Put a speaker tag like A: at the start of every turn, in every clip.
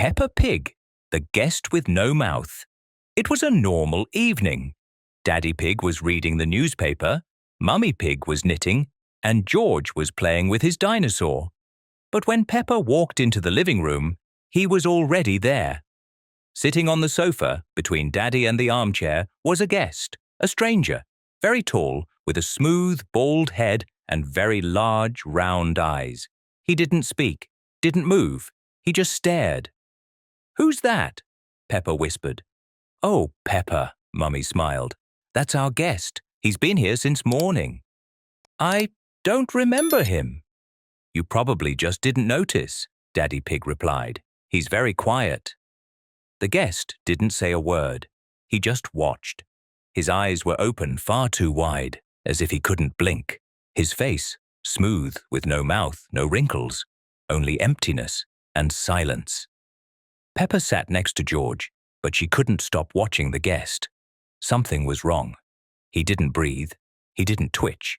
A: Peppa Pig, the guest with no mouth. It was a normal evening. Daddy Pig was reading the newspaper, Mummy Pig was knitting, and George was playing with his dinosaur. But when Peppa walked into the living room, he was already there. Sitting on the sofa, between Daddy and the armchair, was a guest, a stranger, very tall, with a smooth, bald head and very large, round eyes. He didn't speak, didn't move, he just stared. "Who's that?" Peppa whispered. "Oh, Peppa," Mummy smiled. "That's our guest. He's been here since morning." "I don't remember him." "You probably just didn't notice," Daddy Pig replied. "He's very quiet." The guest didn't say a word. He just watched. His eyes were open far too wide, as if he couldn't blink. His face, smooth, with no mouth, no wrinkles, only emptiness and silence. Peppa sat next to George, but she couldn't stop watching the guest. Something was wrong. He didn't breathe. He didn't twitch.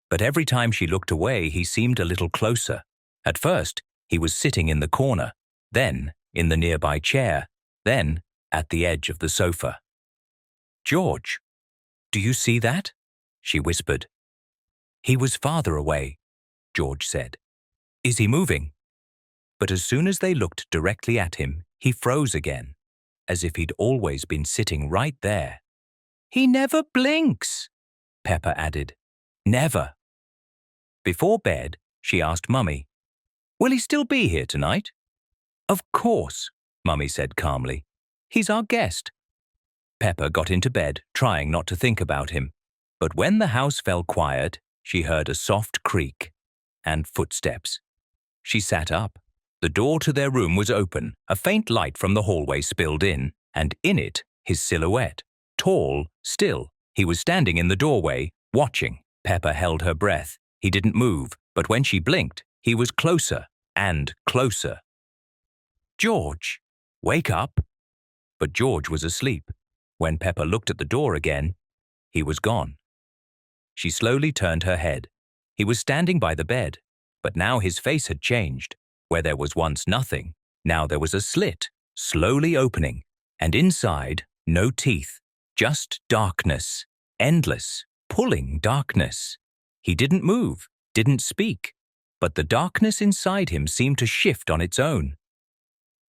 A: But every time she looked away, he seemed a little closer. At first, he was sitting in the corner, then in the nearby chair, then at the edge of the sofa. "George, do you see that?" she whispered. "He was farther away," George said. "Is he moving?" But as soon as they looked directly at him, he froze again, as if he'd always been sitting right there. "He never blinks," Peppa added. "Never." Before bed, she asked Mummy, "Will he still be here tonight?" "Of course," Mummy said calmly. "He's our guest." Peppa got into bed, trying not to think about him. But when the house fell quiet, she heard a soft creak and footsteps. She sat up. The door to their room was open, a faint light from the hallway spilled in, and in it, his silhouette. Tall, still, he was standing in the doorway, watching. Peppa held her breath. He didn't move, but when she blinked, he was closer and closer. "George, wake up." But George was asleep. When Peppa looked at the door again, he was gone. She slowly turned her head. He was standing by the bed, but now his face had changed. Where there was once nothing, now there was a slit, slowly opening, and inside, no teeth, just darkness, endless, pulling darkness. He didn't move, didn't speak, but the darkness inside him seemed to shift on its own.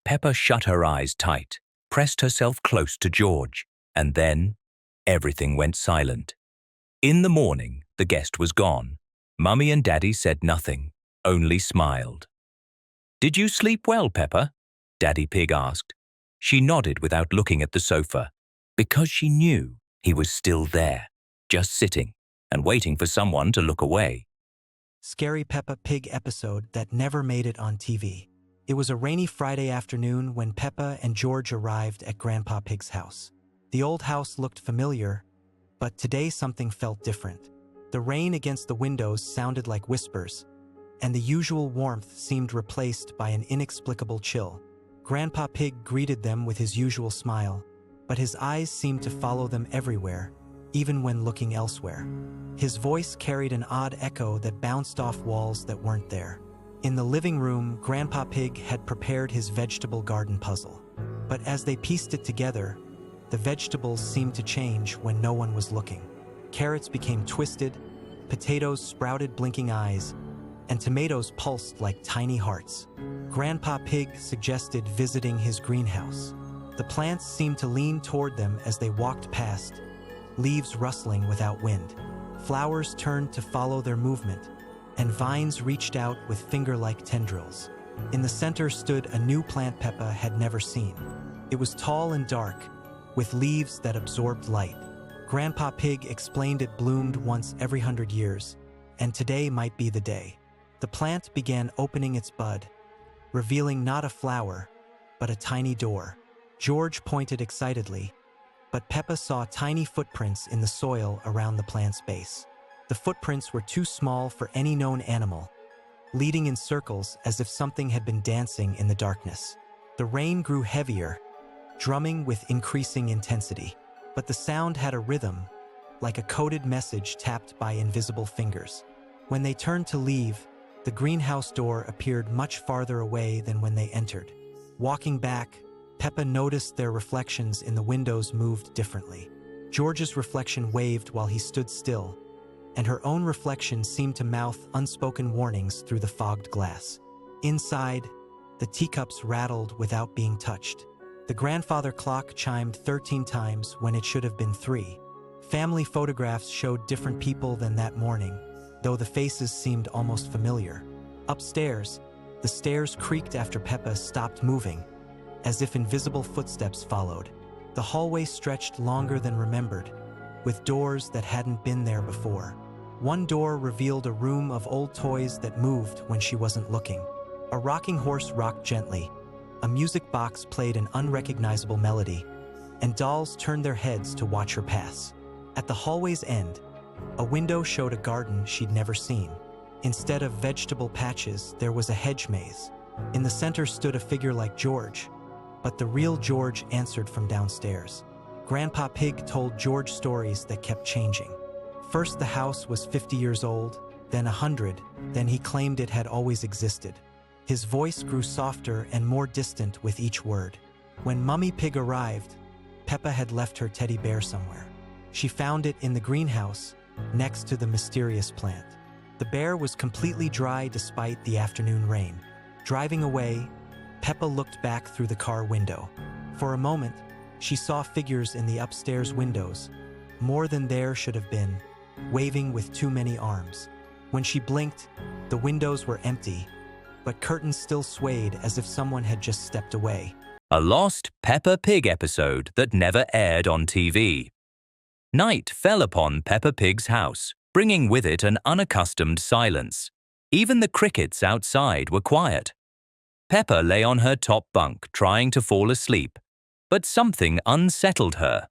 A: Peppa shut her eyes tight, pressed herself close to George, and then everything went silent. In the morning, the guest was gone. Mummy and Daddy said nothing, only smiled. "Did you sleep well, Peppa?" Daddy Pig asked. She nodded without looking at the sofa, because she knew he was still there, just sitting and waiting for someone to look away.
B: Scary Peppa Pig episode that never made it on TV. It was a rainy Friday afternoon when Peppa and George arrived at Grandpa Pig's house. The old house looked familiar, but today something felt different. The rain against the windows sounded like whispers, and the usual warmth seemed replaced by an inexplicable chill. Grandpa Pig greeted them with his usual smile, but his eyes seemed to follow them everywhere, even when looking elsewhere. His voice carried an odd echo that bounced off walls that weren't there. In the living room, Grandpa Pig had prepared his vegetable garden puzzle. But as they pieced it together, the vegetables seemed to change when no one was looking. Carrots became twisted, potatoes sprouted blinking eyes, and tomatoes pulsed like tiny hearts. Grandpa Pig suggested visiting his greenhouse. The plants seemed to lean toward them as they walked past, leaves rustling without wind. Flowers turned to follow their movement, and vines reached out with finger-like tendrils. In the center stood a new plant Peppa had never seen. It was tall and dark, with leaves that absorbed light. Grandpa Pig explained it bloomed once every 100 years, and today might be the day. The plant began opening its bud, revealing not a flower, but a tiny door. George pointed excitedly, but Peppa saw tiny footprints in the soil around the plant's base. The footprints were too small for any known animal, leading in circles as if something had been dancing in the darkness. The rain grew heavier, drumming with increasing intensity, but the sound had a rhythm, like a coded message tapped by invisible fingers. When they turned to leave, the greenhouse door appeared much farther away than when they entered. Walking back, Peppa noticed their reflections in the windows moved differently. George's reflection waved while he stood still, and her own reflection seemed to mouth unspoken warnings through the fogged glass. Inside, the teacups rattled without being touched. The grandfather clock chimed 13 times when it should have been 3. Family photographs showed different people than that morning, though the faces seemed almost familiar. Upstairs, the stairs creaked after Peppa stopped moving, as if invisible footsteps followed. The hallway stretched longer than remembered, with doors that hadn't been there before. One door revealed a room of old toys that moved when she wasn't looking. A rocking horse rocked gently, a music box played an unrecognizable melody, and dolls turned their heads to watch her pass. At the hallway's end, a window showed a garden she'd never seen. Instead of vegetable patches, there was a hedge maze. In the center stood a figure like George, but the real George answered from downstairs. Grandpa Pig told George stories that kept changing. First, the house was 50 years old, then 100, then he claimed it had always existed. His voice grew softer and more distant with each word. When Mummy Pig arrived, Peppa had left her teddy bear somewhere. She found it in the greenhouse, next to the mysterious plant. The bear was completely dry despite the afternoon rain. Driving away, Peppa looked back through the car window. For a moment, she saw figures in the upstairs windows, more than there should have been, waving with too many arms. When she blinked, the windows were empty, but curtains still swayed as if someone had just stepped away.
A: A lost Peppa Pig episode that never aired on TV. Night fell upon Peppa Pig's house, bringing with it an unaccustomed silence. Even the crickets outside were quiet. Peppa lay on her top bunk trying to fall asleep, but something unsettled her.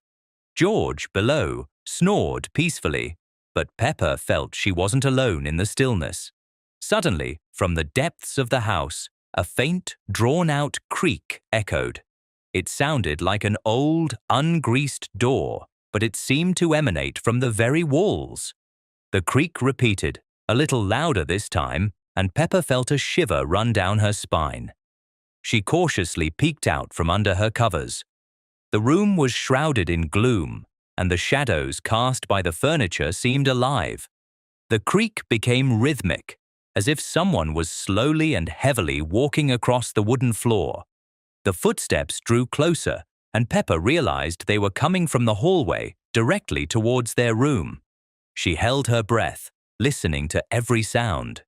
A: George, below, snored peacefully, but Peppa felt she wasn't alone in the stillness. Suddenly, from the depths of the house, a faint, drawn-out creak echoed. It sounded like an old, ungreased door, but it seemed to emanate from the very walls. The creak repeated, a little louder this time, and Peppa felt a shiver run down her spine. She cautiously peeked out from under her covers. The room was shrouded in gloom, and the shadows cast by the furniture seemed alive. The creak became rhythmic, as if someone was slowly and heavily walking across the wooden floor. The footsteps drew closer, and Peppa realized they were coming from the hallway directly towards their room. She held her breath, listening to every sound.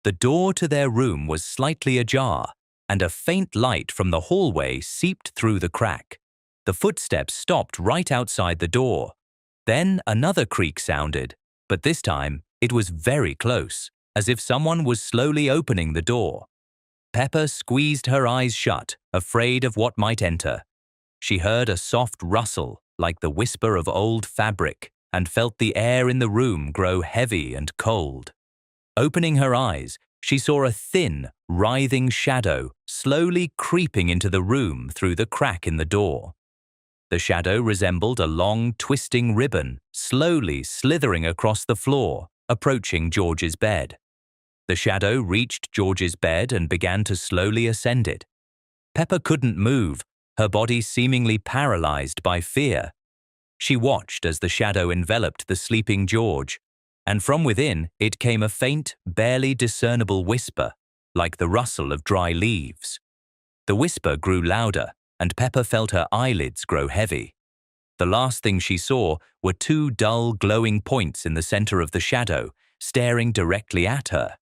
A: The door to their room was slightly ajar, and a faint light from the hallway seeped through the crack. The footsteps stopped right outside the door. Then another creak sounded, but this time it was very close, as if someone was slowly opening the door. Peppa squeezed her eyes shut, afraid of what might enter. She heard a soft rustle, like the whisper of old fabric, and felt the air in the room grow heavy and cold. Opening her eyes, she saw a thin, writhing shadow slowly creeping into the room through the crack in the door. The shadow resembled a long, twisting ribbon, slowly slithering across the floor, approaching George's bed. The shadow reached George's bed and began to slowly ascend it. Peppa couldn't move, her body seemingly paralyzed by fear. She watched as the shadow enveloped the sleeping George, and from within it came a faint, barely discernible whisper, like the rustle of dry leaves. The whisper grew louder, and Peppa felt her eyelids grow heavy. The last thing she saw were two dull, glowing points in the center of the shadow, staring directly at her.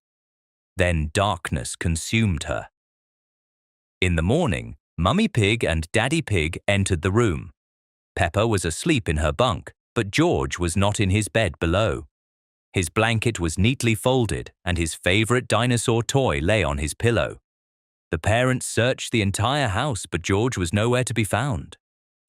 A: Then darkness consumed her. In the morning, Mummy Pig and Daddy Pig entered the room. Peppa was asleep in her bunk, but George was not in his bed below. His blanket was neatly folded, and his favorite dinosaur toy lay on his pillow. The parents searched the entire house, but George was nowhere to be found.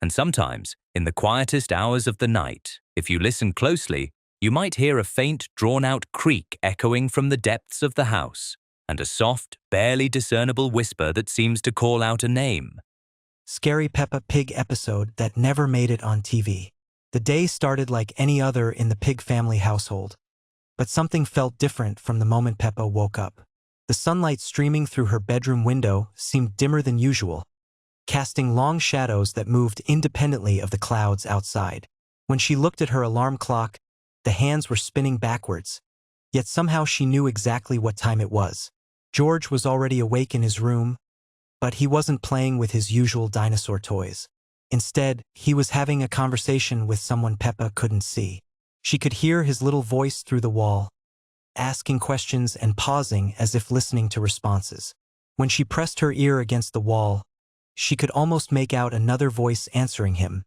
A: And sometimes, in the quietest hours of the night, if you listen closely, you might hear a faint, drawn-out creak echoing from the depths of the house, and a soft, barely discernible whisper that seems to call out a name.
B: Scary Peppa Pig episode that never made it on TV. The day started like any other in the Pig family household, but something felt different from the moment Peppa woke up. The sunlight streaming through her bedroom window seemed dimmer than usual, casting long shadows that moved independently of the clouds outside. When she looked at her alarm clock, the hands were spinning backwards, yet somehow she knew exactly what time it was. George was already awake in his room, but he wasn't playing with his usual dinosaur toys. Instead, he was having a conversation with someone Peppa couldn't see. She could hear his little voice through the wall, asking questions and pausing as if listening to responses. When she pressed her ear against the wall, she could almost make out another voice answering him,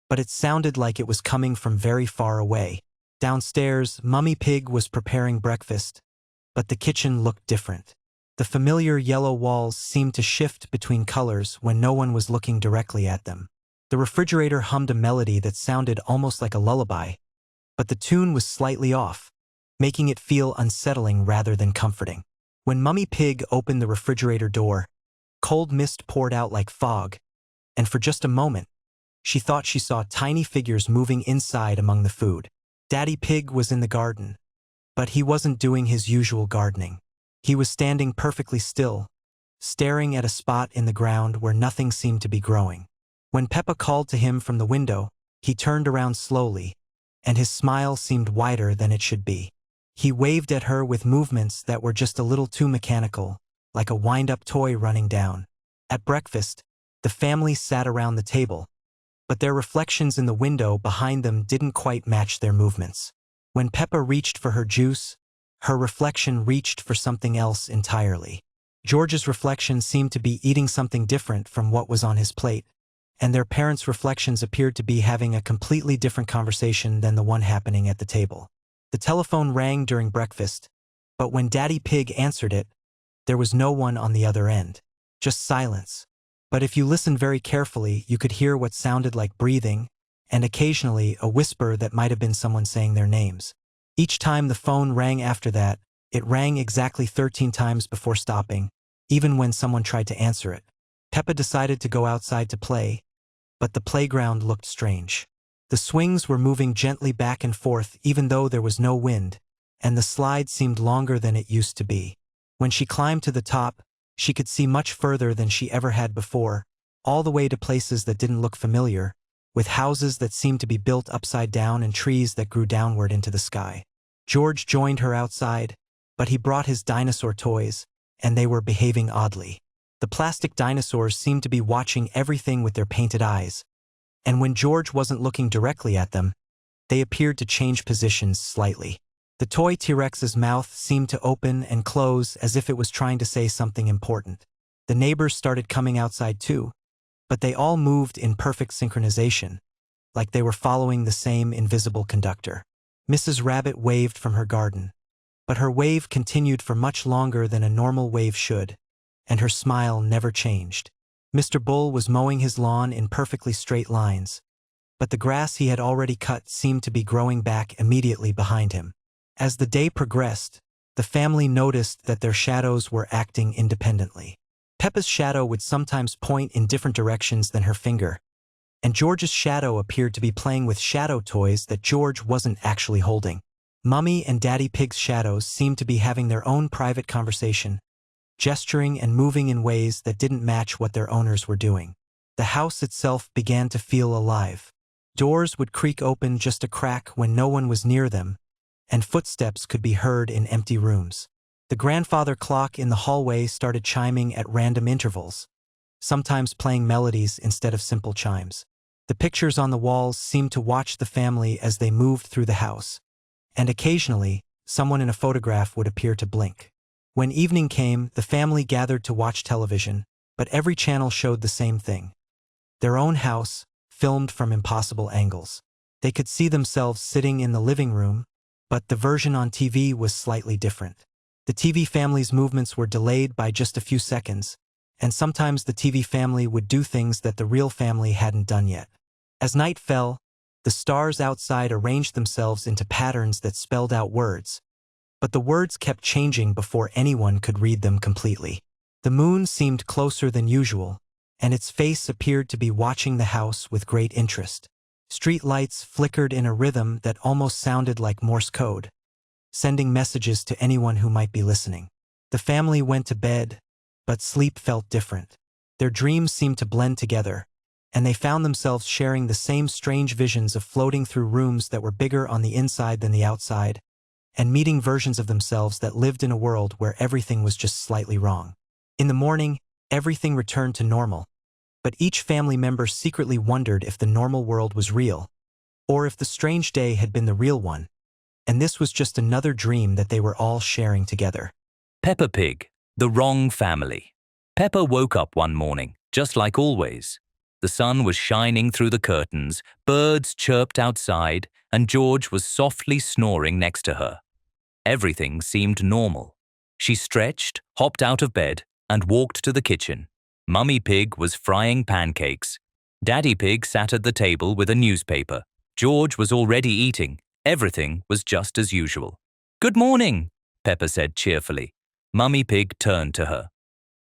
B: but it sounded like it was coming from very far away. Downstairs, Mummy Pig was preparing breakfast, but the kitchen looked different. The familiar yellow walls seemed to shift between colors when no one was looking directly at them. The refrigerator hummed a melody that sounded almost like a lullaby, but the tune was slightly off, making it feel unsettling rather than comforting. When Mummy Pig opened the refrigerator door, cold mist poured out like fog, and for just a moment, she thought she saw tiny figures moving inside among the food. Daddy Pig was in the garden, but he wasn't doing his usual gardening. He was standing perfectly still, staring at a spot in the ground where nothing seemed to be growing. When Peppa called to him from the window, he turned around slowly, and his smile seemed wider than it should be. He waved at her with movements that were just a little too mechanical, like a wind-up toy running down. At breakfast, the family sat around the table, but their reflections in the window behind them didn't quite match their movements. When Peppa reached for her juice, her reflection reached for something else entirely. George's reflection seemed to be eating something different from what was on his plate, and their parents' reflections appeared to be having a completely different conversation than the one happening at the table. The telephone rang during breakfast, but when Daddy Pig answered it, there was no one on the other end, just silence. But if you listened very carefully, you could hear what sounded like breathing, and occasionally a whisper that might have been someone saying their names. Each time the phone rang after that, it rang exactly 13 times before stopping, even when someone tried to answer it. Peppa decided to go outside to play, but the playground looked strange. The swings were moving gently back and forth even though there was no wind, and the slide seemed longer than it used to be. When she climbed to the top, she could see much further than she ever had before, all the way to places that didn't look familiar, with houses that seemed to be built upside down and trees that grew downward into the sky. George joined her outside, but he brought his dinosaur toys, and they were behaving oddly. The plastic dinosaurs seemed to be watching everything with their painted eyes, and when George wasn't looking directly at them, they appeared to change positions slightly. The toy T-Rex's mouth seemed to open and close as if it was trying to say something important. The neighbors started coming outside too, but they all moved in perfect synchronization, like they were following the same invisible conductor. Mrs. Rabbit waved from her garden, but her wave continued for much longer than a normal wave should, and her smile never changed. Mr. Bull was mowing his lawn in perfectly straight lines, but the grass he had already cut seemed to be growing back immediately behind him. As the day progressed, the family noticed that their shadows were acting independently. Peppa's shadow would sometimes point in different directions than her finger, and George's shadow appeared to be playing with shadow toys that George wasn't actually holding. Mummy and Daddy Pig's shadows seemed to be having their own private conversation, gesturing and moving in ways that didn't match what their owners were doing. The house itself began to feel alive. Doors would creak open just a crack when no one was near them, and footsteps could be heard in empty rooms. The grandfather clock in the hallway started chiming at random intervals, sometimes playing melodies instead of simple chimes. The pictures on the walls seemed to watch the family as they moved through the house, and occasionally, someone in a photograph would appear to blink. When evening came, the family gathered to watch television, but every channel showed the same thing. Their own house, filmed from impossible angles. They could see themselves sitting in the living room, but the version on TV was slightly different. The TV family's movements were delayed by just a few seconds, and sometimes the TV family would do things that the real family hadn't done yet. As night fell, the stars outside arranged themselves into patterns that spelled out words, but the words kept changing before anyone could read them completely. The moon seemed closer than usual, and its face appeared to be watching the house with great interest. Street lights flickered in a rhythm that almost sounded like Morse code, sending messages to anyone who might be listening. The family went to bed, but sleep felt different. Their dreams seemed to blend together, and they found themselves sharing the same strange visions of floating through rooms that were bigger on the inside than the outside, and meeting versions of themselves that lived in a world where everything was just slightly wrong. In the morning, everything returned to normal, but each family member secretly wondered if the normal world was real, or if the strange day had been the real one, and this was just another dream that they were all sharing together.
A: Peppa Pig, the wrong family. Peppa woke up one morning, just like always. The sun was shining through the curtains, birds chirped outside, and George was softly snoring next to her. Everything seemed normal. She stretched, hopped out of bed, and walked to the kitchen. Mummy Pig was frying pancakes. Daddy Pig sat at the table with a newspaper. George was already eating. Everything was just as usual. "Good morning," Peppa said cheerfully. Mummy Pig turned to her.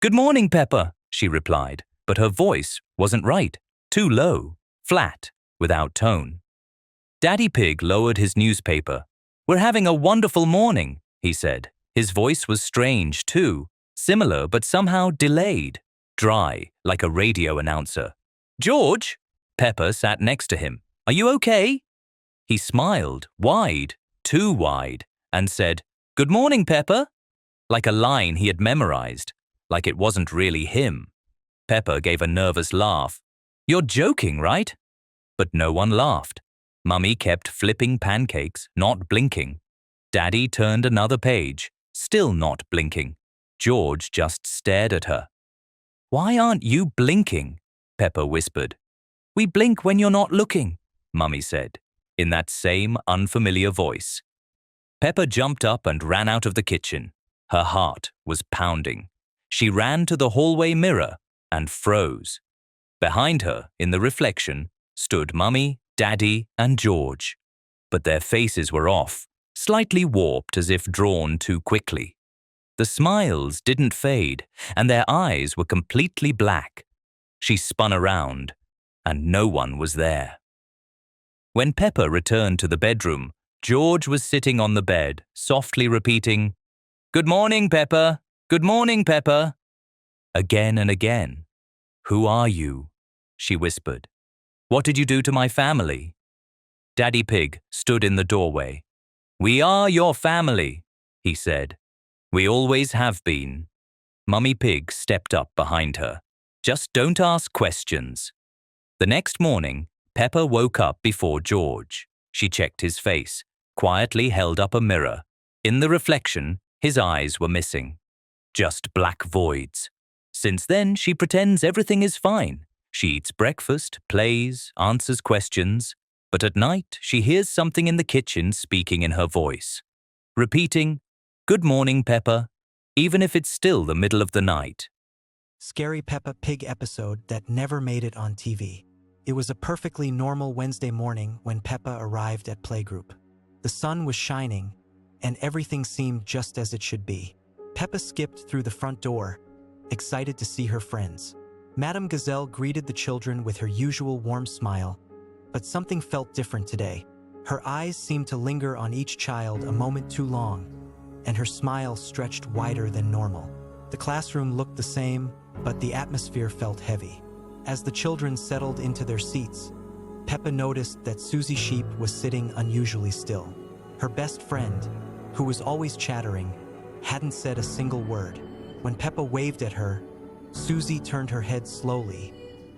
A: "Good morning, Peppa," she replied, but her voice wasn't right. Too low, flat, without tone. Daddy Pig lowered his newspaper. "We're having a wonderful morning," he said. His voice was strange, too, similar but somehow delayed, dry, like a radio announcer. "George?" Peppa sat next to him. "Are you okay?" He smiled, wide, too wide, and said, "Good morning, Peppa," like a line he had memorized, like it wasn't really him. Peppa gave a nervous laugh. "You're joking, right?" But no one laughed. Mummy kept flipping pancakes, not blinking. Daddy turned another page, still not blinking. George just stared at her. "Why aren't you blinking?" Peppa whispered. "We blink when you're not looking," Mummy said, in that same unfamiliar voice. Peppa jumped up and ran out of the kitchen. Her heart was pounding. She ran to the hallway mirror and froze. Behind her, in the reflection, stood Mummy, Daddy, and George. But their faces were off, slightly warped as if drawn too quickly. The smiles didn't fade, and their eyes were completely black. She spun around, and no one was there. When Peppa returned to the bedroom, George was sitting on the bed, softly repeating, "Good morning, Peppa. Good morning, Peppa." Again and again. "Who are you?" she whispered. "What did you do to my family?" Daddy Pig stood in the doorway. "We are your family," he said. "We always have been." Mummy Pig stepped up behind her. "Just don't ask questions." The next morning, Peppa woke up before George. She checked his face, quietly held up a mirror. In the reflection, his eyes were missing. Just black voids. Since then, she pretends everything is fine. She eats breakfast, plays, answers questions. But at night, she hears something in the kitchen speaking in her voice, repeating, "Good morning, Peppa," even if it's still the middle of the night.
B: Scary Peppa Pig episode that never made it on TV. It was a perfectly normal Wednesday morning when Peppa arrived at playgroup. The sun was shining, and everything seemed just as it should be. Peppa skipped through the front door, excited to see her friends. Madame Gazelle greeted the children with her usual warm smile, but something felt different today. Her eyes seemed to linger on each child a moment too long, and her smile stretched wider than normal. The classroom looked the same, but the atmosphere felt heavy. As the children settled into their seats, Peppa noticed that Susie Sheep was sitting unusually still. Her best friend, who was always chattering, hadn't said a single word. When Peppa waved at her, Susie turned her head slowly,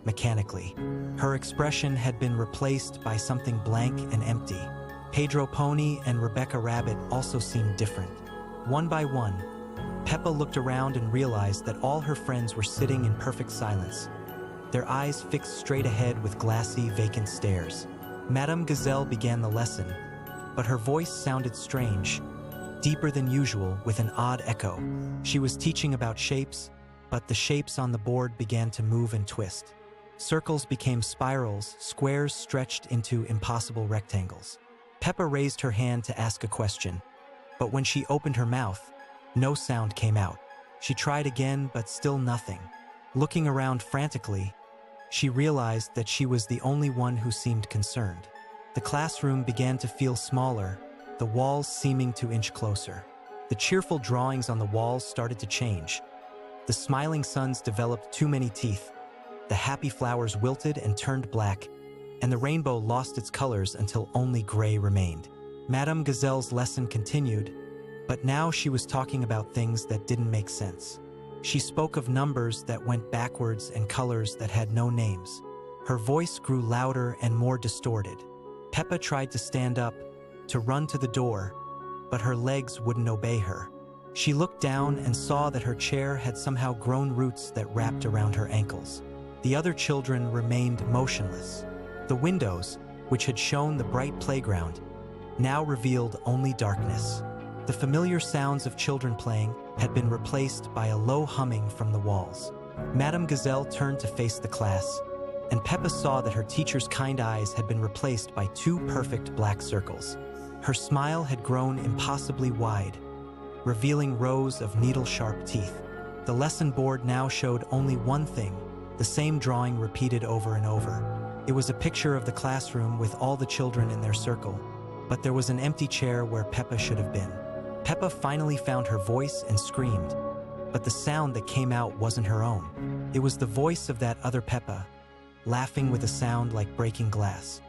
B: mechanically. Her expression had been replaced by something blank and empty. Pedro Pony and Rebecca Rabbit also seemed different. One by one, Peppa looked around and realized that all her friends were sitting in perfect silence, their eyes fixed straight ahead with glassy, vacant stares. Madame Gazelle began the lesson, but her voice sounded strange, deeper than usual with an odd echo. She was teaching about shapes, but the shapes on the board began to move and twist. Circles became spirals, squares stretched into impossible rectangles. Peppa raised her hand to ask a question, but when she opened her mouth, no sound came out. She tried again, but still nothing. Looking around frantically, she realized that she was the only one who seemed concerned. The classroom began to feel smaller, the walls seeming to inch closer. The cheerful drawings on the walls started to change. The smiling suns developed too many teeth. The happy flowers wilted and turned black, and the rainbow lost its colors until only gray remained. Madame Gazelle's lesson continued, but now she was talking about things that didn't make sense. She spoke of numbers that went backwards and colors that had no names. Her voice grew louder and more distorted. Peppa tried to stand up, to run to the door, but her legs wouldn't obey her. She looked down and saw that her chair had somehow grown roots that wrapped around her ankles. The other children remained motionless. The windows, which had shown the bright playground, now revealed only darkness. The familiar sounds of children playing had been replaced by a low humming from the walls. Madame Gazelle turned to face the class, and Peppa saw that her teacher's kind eyes had been replaced by two perfect black circles. Her smile had grown impossibly wide, revealing rows of needle-sharp teeth. The lesson board now showed only one thing, the same drawing repeated over and over. It was a picture of the classroom with all the children in their circle, but there was an empty chair where Peppa should have been. Peppa finally found her voice and screamed, but the sound that came out wasn't her own. It was the voice of that other Peppa, laughing with a sound like breaking glass.